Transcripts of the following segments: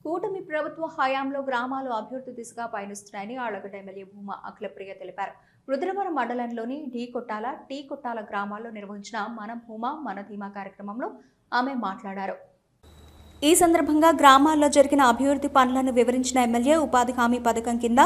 కూటమి ప్రభుత్వ హయాంలో గ్రామాలు అభివృద్ధి దిశగా పయనిస్తున్నాయని ఆళ్లగడ్డ ఎమ్మెల్యే భూమా అఖిలప్రియ తెలిపారు. రుద్రవరం మండలంలోని టీ కొట్టాల గ్రామాల్లో నిర్వహించిన మన భూమా మన ధీమా కార్యక్రమంలో ఆమె మాట్లాడారు. ఈ సందర్భంగా గ్రామాల్లో జరిగిన అభివృద్ధి పనులను వివరించిన ఎమ్మెల్యే ఉపాధి హామీ పథకం కింద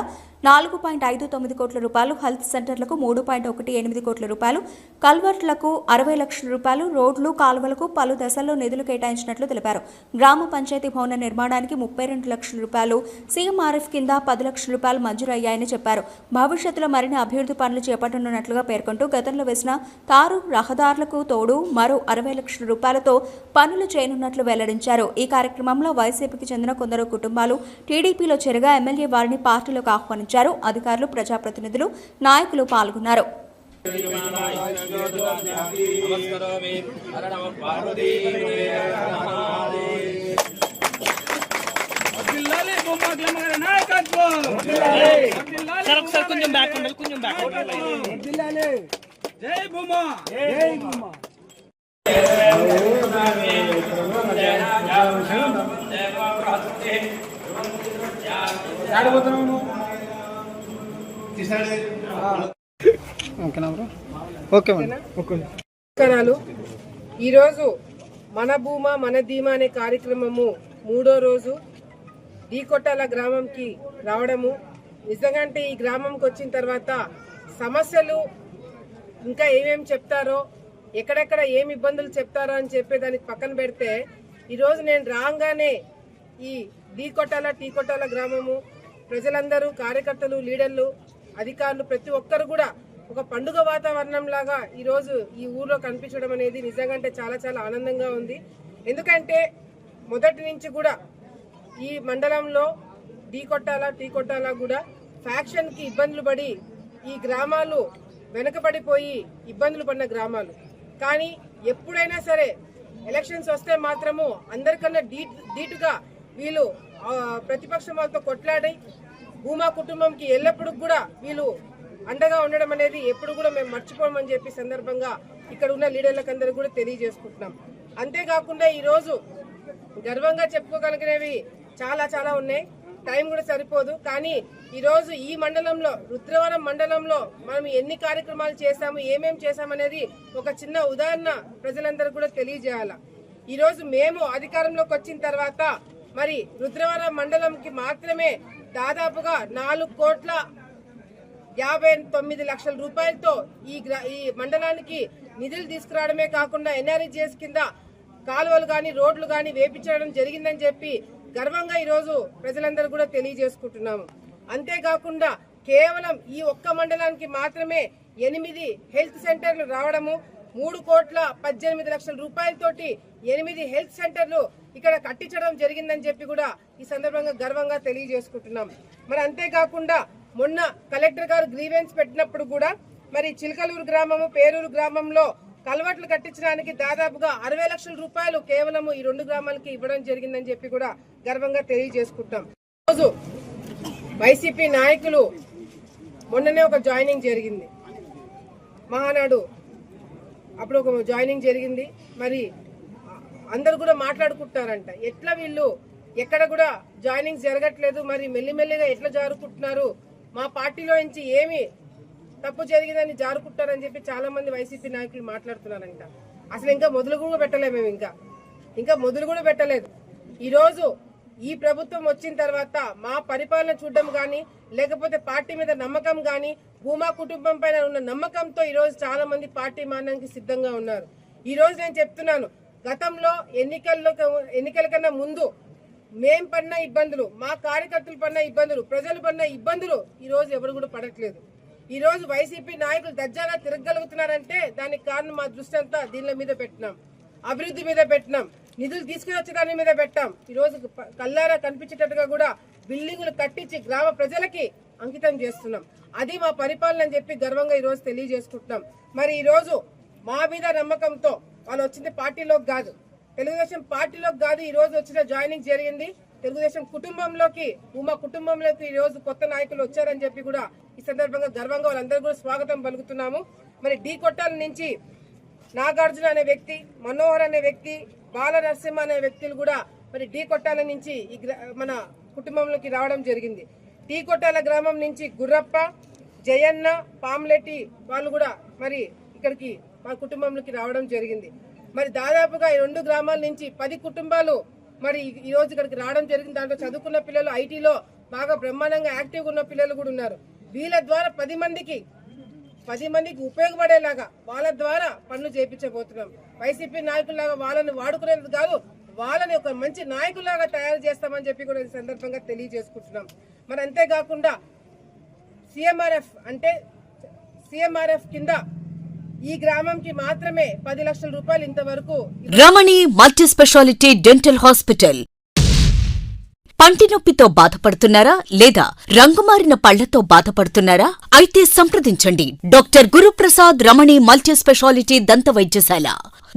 4.59 కోట్ల రూపాయలు, హెల్త్ సెంటర్లకు 3.18 కోట్ల రూపాయలు, కల్వర్ట్లకు 60 లక్షల రూపాయలు, రోడ్లు కాలువలకు పలు దశల్లో నిధులు కేటాయించినట్లు తెలిపారు. గ్రామ పంచాయతీ భవన నిర్మాణానికి 32 లక్షల రూపాయలు, సీఎంఆర్ఎఫ్ కింద 10 లక్షల రూపాయలు మంజూరు అయ్యాయని చెప్పారు. భవిష్యత్తులో మరిన్ని అభివృద్ధి పనులు చేపట్టనున్నట్లుగా పేర్కొంటూ గతంలో వేసిన తారు రహదారులకు తోడు మరో 60 లక్షల రూపాయలతో పనులు చేయనున్నట్లు వెల్లడించారు. ఈ కార్యక్రమంలో వైసీపీకి చెందిన కొందరు కుటుంబాలు టీడీపీలో చేరగా ఎమ్మెల్యే వారిని పార్టీలోకి ఆహ్వానించారు. అధికారులు, ప్రజాప్రతినిధులు, నాయకులు పాల్గొన్నారు. ఈరోజు మన భూమా మన ధీమా అనే కార్యక్రమము 3వ రోజు కొట్టాల గ్రామంకి రావడము. నిజంగా ఈ గ్రామంకి వచ్చిన తర్వాత సమస్యలు ఇంకా ఏమేమి చెప్తారో, ఎక్కడెక్కడ ఏమి ఇబ్బందులు చెప్తారో అని చెప్పేదానికి పక్కన పెడితే ఈరోజు నేను రాగానే ఈ టీ కొట్టాల గ్రామము ప్రజలందరూ, కార్యకర్తలు, లీడర్లు, అధికారులు ప్రతి ఒక్కరు కూడా ఒక పండుగ వాతావరణం లాగా ఈరోజు ఈ ఊర్లో కనిపించడం అనేది నిజంగా చాలా చాలా ఆనందంగా ఉంది. ఎందుకంటే మొదటి నుంచి కూడా ఈ మండలంలో టీ కొట్టాల కూడా ఫ్యాక్షన్కి ఇబ్బందులు పడి ఈ గ్రామాలు వెనకబడిపోయి ఇబ్బందులు పడిన గ్రామాలు. కానీ ఎప్పుడైనా సరే ఎలక్షన్స్ వస్తే మాత్రము అందరికన్నా ధీటుగా వీళ్ళు ప్రతిపక్షం వాళ్ళతో కొట్లాడి భూమా కుటుంబంకి ఎల్లప్పుడూ కూడా వీళ్ళు అండగా ఉండడం అనేది ఎప్పుడు కూడా మేము మర్చిపోమని చెప్పి సందర్భంగా ఇక్కడ ఉన్న లీడర్లకు అందరూ కూడా తెలియజేసుకుంటున్నాం. అంతేకాకుండా ఈరోజు గర్వంగా చెప్పుకోగలిగినవి చాలా చాలా ఉన్నాయి, టైం కూడా సరిపోదు. కానీ ఈరోజు ఈ మండలంలో, రుద్రవరం మండలంలో మనం ఎన్ని కార్యక్రమాలు చేశాము, ఏమేం చేశామనేది ఒక చిన్న ఉదాహరణ ప్రజలందరూ కూడా తెలియజేయాల. ఈరోజు మేము అధికారంలోకి వచ్చిన తర్వాత మరి రుద్రవరం మండలంకి మాత్రమే దాదాపుగా 4,59,00,000 రూపాయలతో ఈ మండలానికి నిధులు తీసుకురావడమే కాకుండా ఎన్ఆర్ఈజీఎస్ కింద కాలువలు కానీ రోడ్లు కానీ వేపించడం జరిగిందని చెప్పి గర్వంగా ఈరోజు ప్రజలందరూ కూడా తెలియజేసుకుంటున్నాము. అంతేకాకుండా కేవలం ఈ ఒక్క మండలానికి మాత్రమే 8 హెల్త్ సెంటర్లు రావడము, 3,18,00,000 రూపాయలతోటి 8 హెల్త్ సెంటర్లు ఇక్కడ కట్టించడం జరిగిందని చెప్పి కూడా ఈ సందర్భంగా గర్వంగా తెలియజేసుకుంటున్నాం. మరి అంతేకాకుండా మొన్న కలెక్టర్ గారు గ్రీవెన్స్ పెట్టినప్పుడు కూడా మరి చిలకలూరు గ్రామము, పేరూరు గ్రామంలో కల్వర్ట్లు కట్టించడానికి దాదాపుగా 60 లక్షల రూపాయలు కేవలం ఈ 2 గ్రామాలకి ఇవ్వడం జరిగిందని చెప్పి కూడా గర్వంగా తెలియజేసుకుంటాం. రోజు వైసీపీ నాయకులు మొన్ననే ఒక జాయినింగ్ జరిగింది, మహానాడు అప్పుడు ఒక జాయినింగ్ జరిగింది. మరి అందరు కూడా మాట్లాడుకుంటున్నారంట, ఎట్లా వీళ్ళు ఎక్కడ కూడా జాయినింగ్ జరగట్లేదు, మరి మెల్లిమెల్లిగా ఎట్లా జారుకుంటున్నారు, మా పార్టీలో నుంచి ఏమి తప్పు జరిగిందని జారుకుంటారని చెప్పి చాలా మంది వైసీపీ నాయకులు మాట్లాడుతున్నారంట. అసలు ఇంకా మొదలు కూడా పెట్టలేదు, మేము ఇంకా మొదలు కూడా పెట్టలేదు. ఈరోజు ఈ ప్రభుత్వం వచ్చిన తర్వాత మా పరిపాలన చూడడం కానీ, లేకపోతే పార్టీ మీద నమ్మకం కానీ, భూమా కుటుంబం పైన ఉన్న నమ్మకంతో ఈరోజు చాలా మంది పార్టీ మారడానికి సిద్ధంగా ఉన్నారు. ఈ రోజు నేను చెప్తున్నాను, గతంలో ఎన్నికల కన్నా ముందు మేం పడిన ఇబ్బందులు, మా కార్యకర్తలు పడిన ఇబ్బందులు, ప్రజలు పడిన ఇబ్బందులు ఈ రోజు ఎవరు కూడా పడట్లేదు. ఈ రోజు వైసీపీ నాయకులు దర్జాగా తిరగలుగుతున్నారంటే దానికి కారణం మా దృష్టి అంతా దీనిల మీద పెట్టినాం, అభివృద్ధి మీద పెట్టినాం, నిధులు తీసుకుని వచ్చే దాని మీద పెట్టాం. ఈ రోజు కల్లారా కనిపించేటట్టుగా కూడా బిల్డింగులు కట్టించి గ్రామ ప్రజలకి అంకితం చేస్తున్నాం. అది మా పరిపాలన అని చెప్పి గర్వంగా ఈ రోజు తెలియజేసుకుంటున్నాం. మరి ఈ రోజు మా మీద నమ్మకంతో వాళ్ళు వచ్చింది పార్టీలోకి కాదు, తెలుగుదేశం పార్టీలోకి కాదు, ఈ రోజు వచ్చిన జాయినింగ్ జరిగింది తెలుగుదేశం కుటుంబంలోకి, భూమా కుటుంబంలోకి ఈ రోజు కొత్త నాయకులు వచ్చారని చెప్పి కూడా ఈ సందర్భంగా గర్వంగా వాళ్ళందరూ కూడా స్వాగతం పలుకుతున్నాము. మరి టీ కొట్టాల నుంచి నాగార్జున అనే వ్యక్తి, మనోహర్ అనే వ్యక్తి, బాల నరసింహ అనే వ్యక్తులు కూడా మరి టీ కొట్టాల నుంచి మన కుటుంబంలోకి రావడం జరిగింది. టీ కొట్టాల గ్రామం నుంచి గుర్రప్ప, జయన్న, పామ్లెట్టి వాళ్ళు కూడా మరి ఇక్కడికి మా కుటుంబంలోకి రావడం జరిగింది. మరి దాదాపుగా ఈ 2 గ్రామాల నుంచి 10 కుటుంబాలు మరి ఈ రోజు ఇక్కడికి రావడం జరిగింది. దాంట్లో చదువుకున్న పిల్లలు, ఐటీలో బాగా బ్రహ్మాండంగా యాక్టివ్గా ఉన్న పిల్లలు కూడా ఉన్నారు. వీళ్ళ ద్వారా 10 మందికి ఉపయోగపడేలాగా వాళ్ళ ద్వారా పనులు చేయించబోతున్నాం. వైసీపీ నాయకుల్లాగా వాళ్ళని వాడుకునేది కాదు, వాళ్ళని ఒక మంచి నాయకుల్లాగా తయారు చేస్తామని చెప్పి కూడా ఈ సందర్భంగా తెలియజేసుకుంటున్నాం. మరి అంతేకాకుండా సిఎంఆర్ఎఫ్ కింద ఈ గ్రామంకి మాత్రమే 10 లక్షల రూపాయలు ఇంతవరకు. రమణి మల్టీ స్పెషాలిటీ డెంటల్ హాస్పిటల్. పంటి నొప్పితో బాధపడుతున్నారా లేదా రంగుమారిన పళ్లతో బాధపడుతున్నారా? అయితే సంప్రదించండి డాక్టర్ గురుప్రసాద్ రమణి మల్టీ స్పెషాలిటీ దంత వైద్యశాల.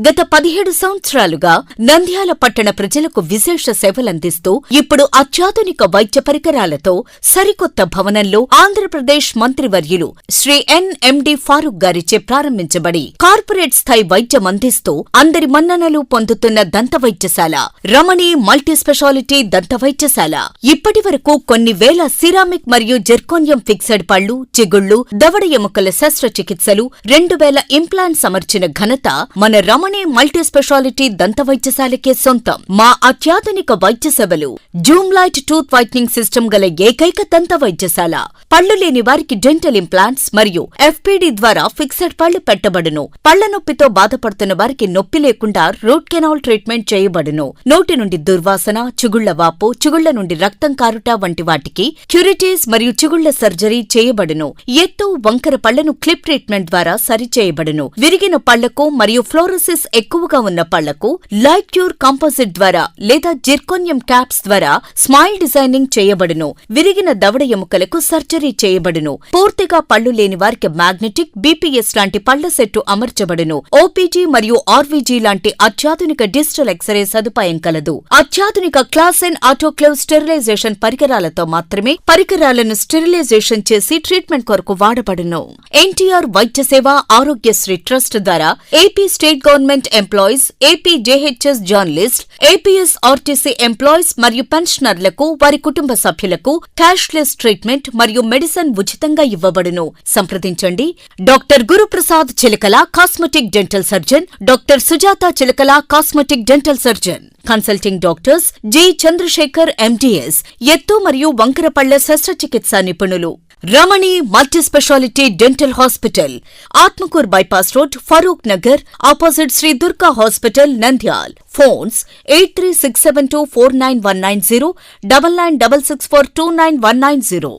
గత 17 సంవత్సరాలుగా నంద్యాల పట్టణ ప్రజలకు విశేష సేవలందిస్తూ ఇప్పుడు అత్యాధునిక వైద్య పరికరాలతో సరికొత్త భవనంలో ఆంధ్రప్రదేశ్ మంత్రివర్యులు శ్రీ ఎన్ఎండి ఫారూక్ గారిచే ప్రారంభించబడి కార్పొరేట్ స్థాయి వైద్యం అందిస్తూ అందరి మన్ననలు పొందుతున్న దంత వైద్యశాల రమణి మల్టీ స్పెషాలిటీ దంత వైద్యశాల ఇప్పటి వరకు కొన్ని వేల సిరామిక్ మరియు జెర్కోనియం ఫిక్సెడ్ పళ్లు, చిగుళ్లు, దవడ ఎముకల శస్త్రచికిత్సలు, 2000 ఇంప్లాంట్స్ అమర్చిన ఘనత మన రమణి మల్టీ స్పెషాలిటీ దంత వైద్యశాలకే సొంతం. మా అత్యాధునిక వైద్య సేవలు Zoom light tooth whitening system గల ఏకైక దంత వైద్యశాల. పళ్లు లేని వారికి డెంటల్ ఇంప్లాంట్స్ మరియు ఎఫ్పీడీ ద్వారా ఫిక్సెడ్ పళ్లు పెట్టబడును. పళ్ల నొప్పితో బాధపడుతున్న వారికి నొప్పి లేకుండా రూట్ కెనాల్ ట్రీట్మెంట్ చేయబడును. నోటి నుండి దుర్వాసన, చిగుళ్ల వాపు, చిగుళ్ల నుండి రక్తం కారుట వంటి వాటికి క్యూరిటీస్ మరియు చిగుళ్ల సర్జరీ చేయబడును. ఎత్తు, వంకర పళ్లను క్లిప్ ట్రీట్మెంట్ ద్వారా సరిచేయబడును. విరిగిన పళ్లకు మరియు ఫ్లోరోసిస్ ఎక్కువగా ఉన్న పళ్లకు లైట్ క్యూర్ కాంపోజిట్ ద్వారా లేదా జిర్కోనియం క్యాప్స్ ద్వారా స్మైల్ డిజైనింగ్ చేయబడును. విరిగిన దవడ ఎముకలకు సర్జరీ చేయబడును. పూర్తిగా పళ్లు లేని వారికి మ్యాగ్నెటిక్, బీపీఎస్ లాంటి పళ్ల సెట్టు అమర్చబడును. ఓపీజీ మరియు ఆర్వీజీ లాంటి అత్యాధునిక డిజిటల్ ఎక్స్రే సదుపాయం కలదు. అత్యాధునిక క్లాస్ అండ్ ఆటోక్లేవ్ స్టెరిలైజేషన్ పరికరాలతో మాత్రమే పరికరాలను స్టెరిలైజేషన్ చేసి ట్రీట్మెంట్ కొరకు వాడబడును. ఎన్టీఆర్ వైద్య సేవ ఆరోగ్యశ్రీ ట్రస్ట్ ద్వారా AP state government employees, AP JHS journalist, APS RTC employees మరియు పెన్షనర్లకు వారి కుటుంబ సభ్యులకు క్యాష్లెస్ ట్రీట్మెంట్ మరియు మెడిసిన్ ఉచితంగా ఇవ్వబడును. సంప్రదించండి doctor Guruprasad Chilakala cosmetic dental surgeon, doctor Sujatha Chilakala cosmetic dental surgeon. Consulting doctors G Chandrasekhar MDS, ఎత్తు మరియు వంకర పళ్ల శస్త్రచికిత్సా నిపుణులు. Ramani multi specialty dental hospital, Atmakur bypass road, Farooq Nagar, opposite Shri Durga hospital, Nandyal. Phones 8367249190, 9966429190.